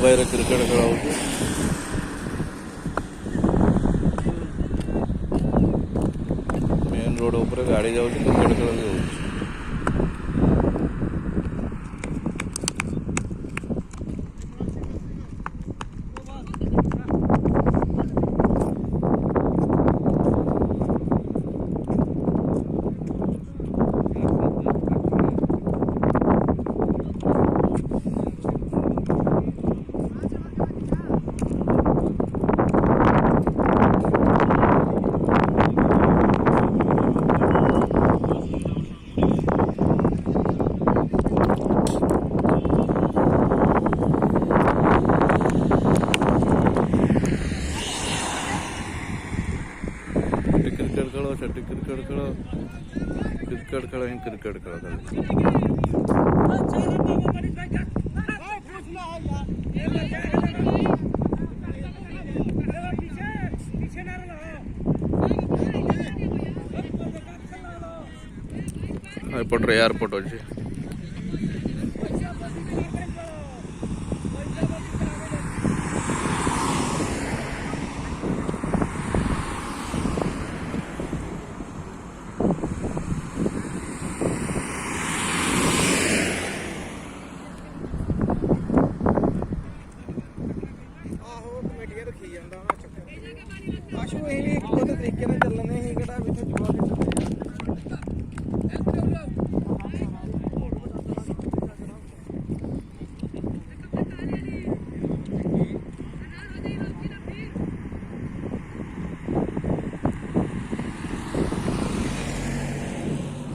বাইরে ক্রিকেট খেলা হচ্ছে। मेन रोड ऊपर गाड़ी जाऊँगी क्रिकेट खेल भी होଉଛି। क्रिकेट खेलो सेठी क्रिकेट खेलो क्रिकेट खेलो ही क्रिकेट खेलो एयरपोर्ट एयरपोर्ट अच्छे ਆਸ਼ੂ ਇਹ ਵੀ ਇੱਕ ਬਹੁਤ ਤਰੀਕੇ ਨਾਲ ਚੱਲਣੇ ਸੀ ਕਿਹੜਾ ਵਿੱਚ